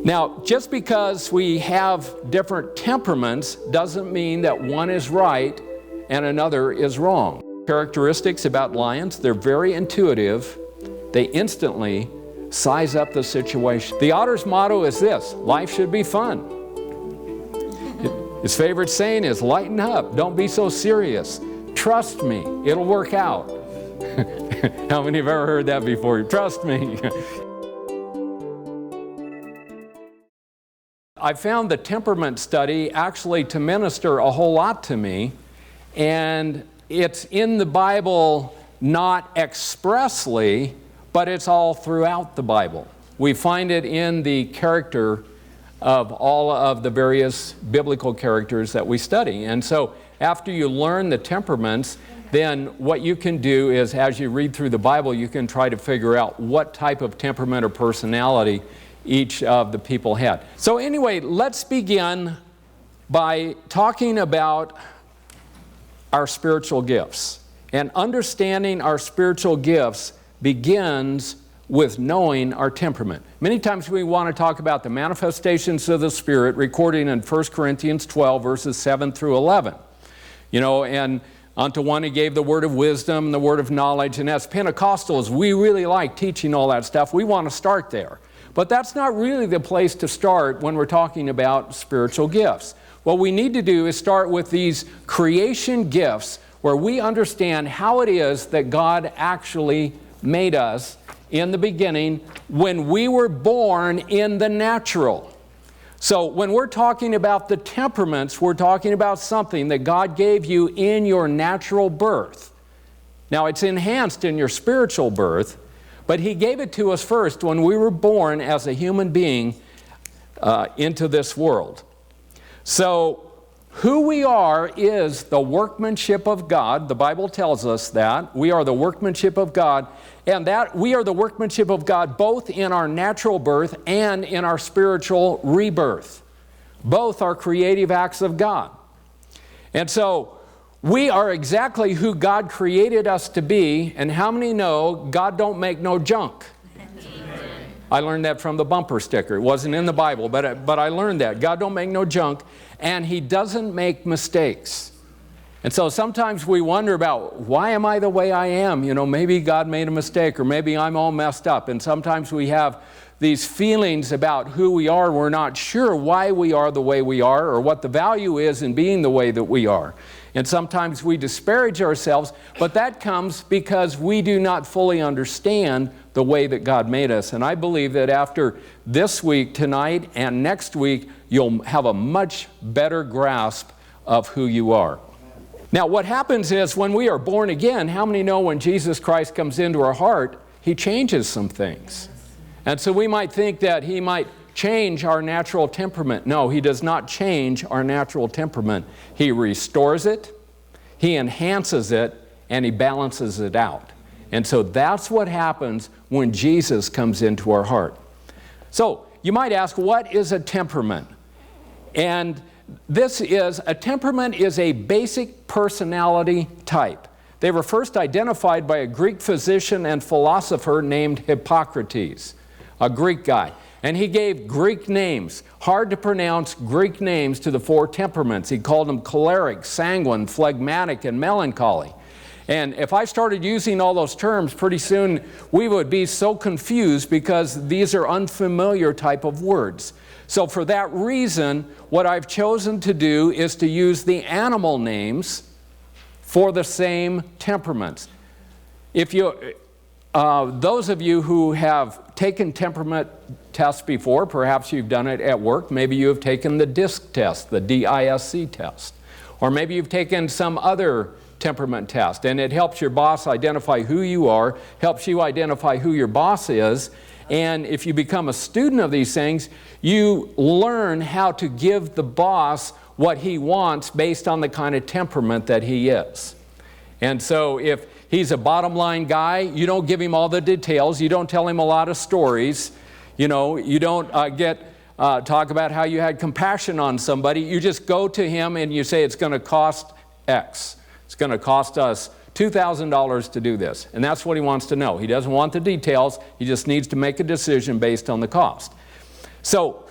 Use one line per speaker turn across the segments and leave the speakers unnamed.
Now, just because we have different temperaments doesn't mean that one is right and another is wrong. Characteristics about lions, they're very intuitive. They instantly size up the situation. The otter's motto is this: life should be fun. His favorite saying is, lighten up, don't be so serious. Trust me, it'll work out. How many have ever heard that before? Trust me. I found the Temperament Study actually to minister a whole lot to me, and it's in the Bible, not expressly, but it's all throughout the Bible. We find it in the character of all of the various biblical characters that we study. And so after you learn the temperaments, then what you can do is, as you read through the Bible, you can try to figure out what type of temperament or personality each of the people had. So anyway, let's begin by talking about our spiritual gifts. And understanding our spiritual gifts begins with knowing our temperament. Many times we want to talk about the manifestations of the Spirit, recording in 1 Corinthians 12, verses 7 through 11. You know, and unto one he gave the word of wisdom, the word of knowledge, and as Pentecostals, we really like teaching all that stuff. We want to start there. But that's not really the place to start when we're talking about spiritual gifts. What we need to do is start with these creation gifts where we understand how it is that God actually made us in the beginning when we were born in the natural. So when we're talking about the temperaments, we're talking about something that God gave you in your natural birth. Now it's enhanced in your spiritual birth, but He gave it to us first when we were born as a human being into this world. So who we are is the workmanship of God. The Bible tells us that. We are the workmanship of God, and that we are the workmanship of God both in our natural birth and in our spiritual rebirth. Both are creative acts of God. And so we are exactly who God created us to be, and how many know God don't make no junk? Amen. I learned that from the bumper sticker. It wasn't in the Bible, but I learned that. God don't make no junk, and He doesn't make mistakes. And so sometimes we wonder about, why am I the way I am? You know, maybe God made a mistake, or maybe I'm all messed up. And sometimes we have these feelings about who we are. We're not sure why we are the way we are, or what the value is in being the way that we are. And sometimes we disparage ourselves, but that comes because we do not fully understand the way that God made us. And I believe that after this week, tonight, and next week, you'll have a much better grasp of who you are. Now, what happens is when we are born again, how many know when Jesus Christ comes into our heart, He changes some things? And so we might think that He might change our natural temperament. No, He does not change our natural temperament. He restores it, He enhances it, and He balances it out. And so that's what happens when Jesus comes into our heart. So you might ask, what is a temperament? And a temperament is a basic personality type. They were first identified by a Greek physician and philosopher named Hippocrates, a Greek guy. And he gave Greek names, hard to pronounce Greek names to the four temperaments. He called them choleric, sanguine, phlegmatic, and melancholy. And if I started using all those terms, pretty soon we would be so confused because these are unfamiliar type of words. So for that reason, what I've chosen to do is to use the animal names for the same temperaments. If you, those of you who have taken temperament tests before, perhaps you've done it at work, maybe you have taken the DISC test, the D-I-S-C test, or maybe you've taken some other temperament test, and it helps your boss identify who you are, helps you identify who your boss is, and if you become a student of these things, you learn how to give the boss what he wants based on the kind of temperament that he is. And so if he's a bottom line guy, you don't give him all the details, you don't tell him a lot of stories, you know, you don't talk about how you had compassion on somebody. You just go to him and you say, it's going to cost X. It's going to cost us $2,000 to do this. And that's what he wants to know. He doesn't want the details. He just needs to make a decision based on the cost. So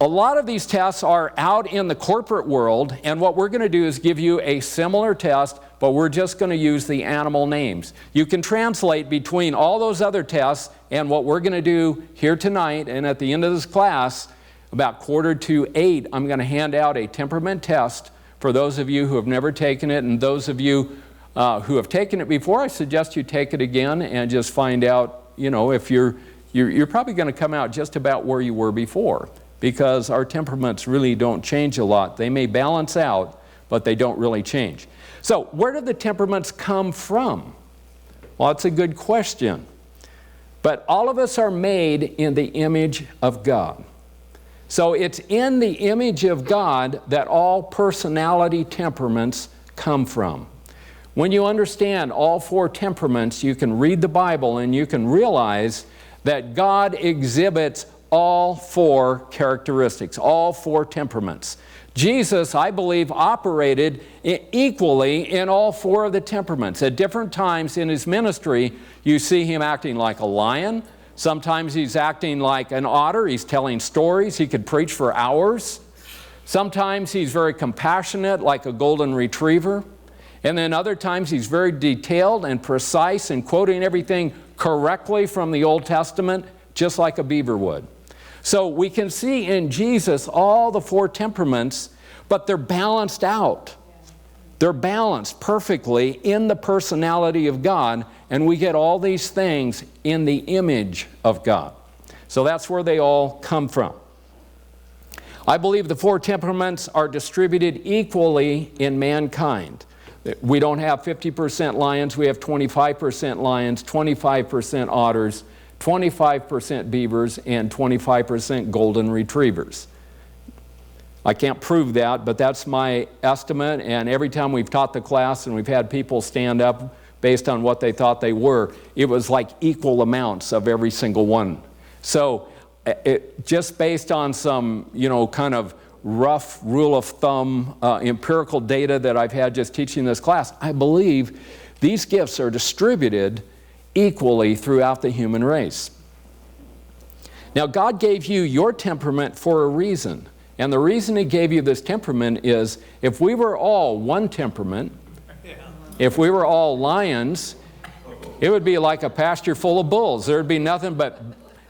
a lot of these tests are out in the corporate world, and what we're going to do is give you a similar test, but we're just going to use the animal names. You can translate between all those other tests and what we're going to do here tonight, and at the end of this class, about 7:45, I'm going to hand out a temperament test for those of you who have never taken it, and those of you who have taken it before, I suggest you take it again and just find out, if you're probably going to come out just about where you were before, because our temperaments really don't change a lot. They may balance out, but they don't really change. So where do the temperaments come from? Well, that's a good question. But all of us are made in the image of God. So it's in the image of God that all personality temperaments come from. When you understand all 4 temperaments, you can read the Bible and you can realize that God exhibits all 4 characteristics, all 4 temperaments. Jesus, I believe, operated equally in all 4 of the temperaments. At different times in his ministry, you see him acting like a lion. Sometimes he's acting like an otter. He's telling stories. He could preach for hours. Sometimes he's very compassionate, like a golden retriever. And then other times he's very detailed and precise and quoting everything correctly from the Old Testament, just like a beaver would. So we can see in Jesus all the 4 temperaments, but they're balanced out. They're balanced perfectly in the personality of God, and we get all these things in the image of God. So that's where they all come from. I believe the 4 temperaments are distributed equally in mankind. We don't have 50% lions, we have 25% lions, 25% otters, 25% beavers, and 25% golden retrievers. I can't prove that, but that's my estimate, and every time we've taught the class and we've had people stand up based on what they thought they were, it was like equal amounts of every single one. So just based on some, kind of rough rule of thumb, empirical data that I've had just teaching this class, I believe these gifts are distributed equally throughout the human race. Now, God gave you your temperament for a reason. And the reason he gave you this temperament is if we were all one temperament, if we were all lions, it would be like a pasture full of bulls. There would be nothing but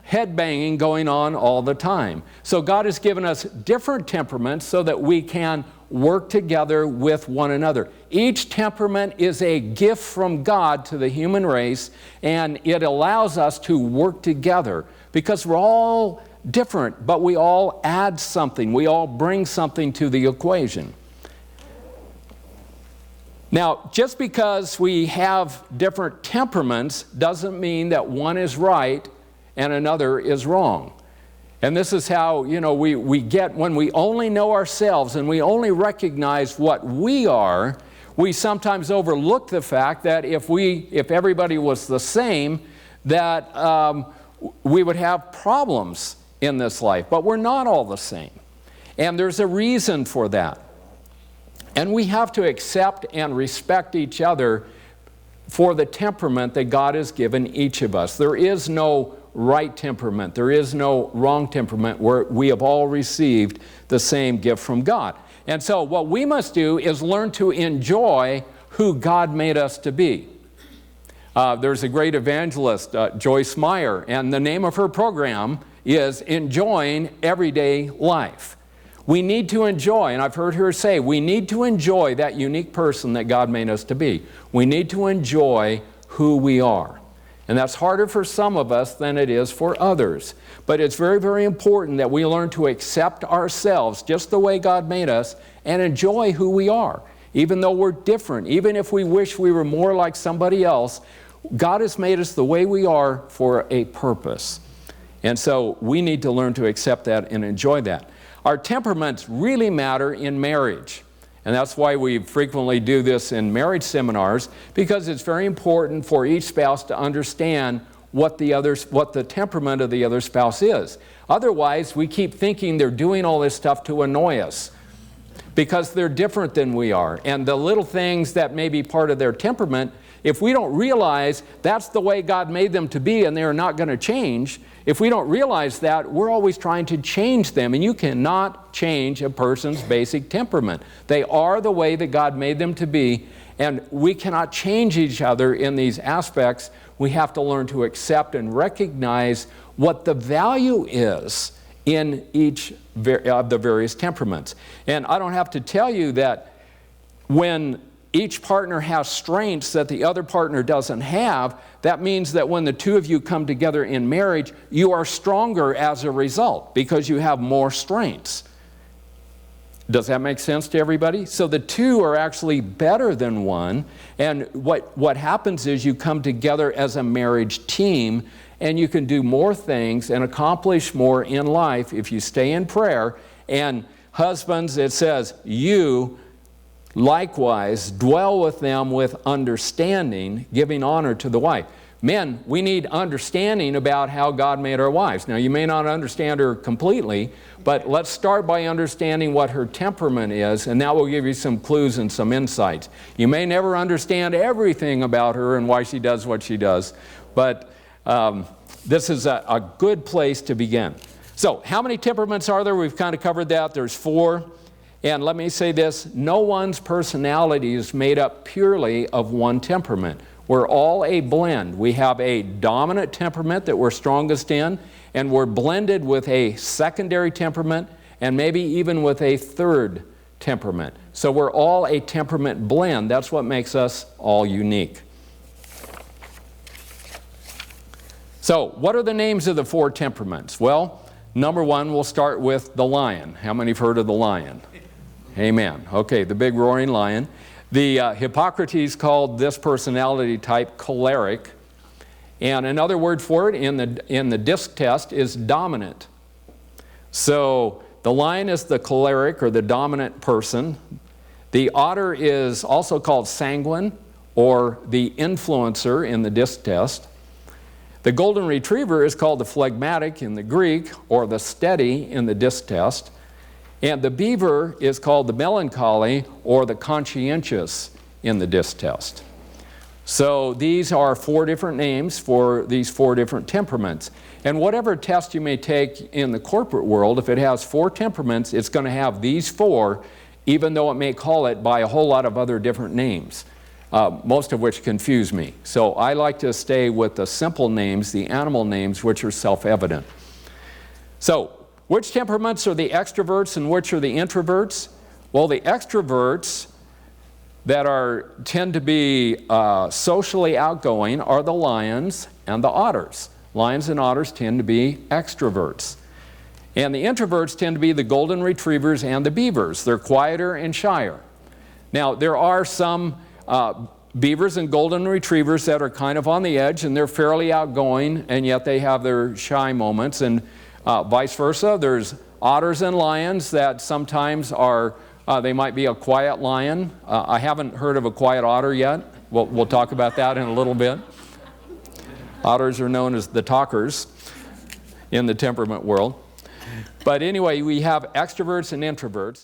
head banging going on all the time. So God has given us different temperaments so that we can work together with one another. Each temperament is a gift from God to the human race, and it allows us to work together because we're all different, but we all add something. We all bring something to the equation. Now, just because we have different temperaments doesn't mean that one is right and another is wrong. And this is how, we get, when we only know ourselves and we only recognize what we are, we sometimes overlook the fact that if everybody was the same, that we would have problems in this life. But we're not all the same. And there's a reason for that. And we have to accept and respect each other for the temperament that God has given each of us. There is no right temperament. There is no wrong temperament, where we have all received the same gift from God. And so what we must do is learn to enjoy who God made us to be. There's a great evangelist, Joyce Meyer, and the name of her program is Enjoying Everyday Life. We need to enjoy, and I've heard her say, we need to enjoy that unique person that God made us to be. We need to enjoy who we are. And that's harder for some of us than it is for others. But it's very, very important that we learn to accept ourselves just the way God made us and enjoy who we are. Even though we're different, even if we wish we were more like somebody else, God has made us the way we are for a purpose. And so we need to learn to accept that and enjoy that. Our temperaments really matter in marriage. And that's why we frequently do this in marriage seminars, because it's very important for each spouse to understand what the temperament of the other spouse is. Otherwise, we keep thinking they're doing all this stuff to annoy us. because they're different than we are. And the little things that may be part of their temperament, if we don't realize that's the way God made them to be and they're not going to change, if we don't realize that, we're always trying to change them. And you cannot change a person's basic temperament. They are the way that God made them to be, and we cannot change each other in these aspects. We have to learn to accept and recognize what the value is in each of the various temperaments. And I don't have to tell you that when each partner has strengths that the other partner doesn't have, that means that when the two of you come together in marriage, you are stronger as a result because you have more strengths. Does that make sense to everybody? So the two are actually better than one, and what happens is you come together as a marriage team, and you can do more things and accomplish more in life if you stay in prayer. And husbands, it says, you likewise dwell with them with understanding, giving honor to the wife. Men, we need understanding about how God made our wives. Now, you may not understand her completely, but let's start by understanding what her temperament is, and that will give you some clues and some insights. You may never understand everything about her and why she does what she does, but this is a good place to begin. So, how many temperaments are there? We've kind of covered that. There's 4. And let me say this, no one's personality is made up purely of one temperament. We're all a blend. We have a dominant temperament that we're strongest in, and we're blended with a secondary temperament, and maybe even with a third temperament. So we're all a temperament blend. That's what makes us all unique. So, what are the names of the 4 temperaments? Well, number 1, we'll start with the lion. How many have heard of the lion? Amen. Okay, the big roaring lion. The Hippocrates called this personality type choleric. And another word for it in the DISC test is dominant. So, the lion is the choleric or the dominant person. The otter is also called sanguine or the influencer in the DISC test. The golden retriever is called the phlegmatic in the Greek, or the steady in the DISC test. And the beaver is called the melancholy, or the conscientious in the DISC test. So these are 4 different names for these 4 different temperaments. And whatever test you may take in the corporate world, if it has 4 temperaments, it's going to have these 4, even though it may call it by a whole lot of other different names. Most of which confuse me. So I like to stay with the simple names, the animal names, which are self-evident. So, which temperaments are the extroverts and which are the introverts? Well, the extroverts that tend to be socially outgoing are the lions and the otters. Lions and otters tend to be extroverts. And the introverts tend to be the golden retrievers and the beavers. They're quieter and shyer. Now, there are some beavers and golden retrievers that are kind of on the edge, and they're fairly outgoing, and yet they have their shy moments, and vice versa. There's otters and lions that sometimes are, they might be a quiet lion. I haven't heard of a quiet otter yet. We'll talk about that in a little bit. Otters are known as the talkers in the temperament world. But anyway, we have extroverts and introverts.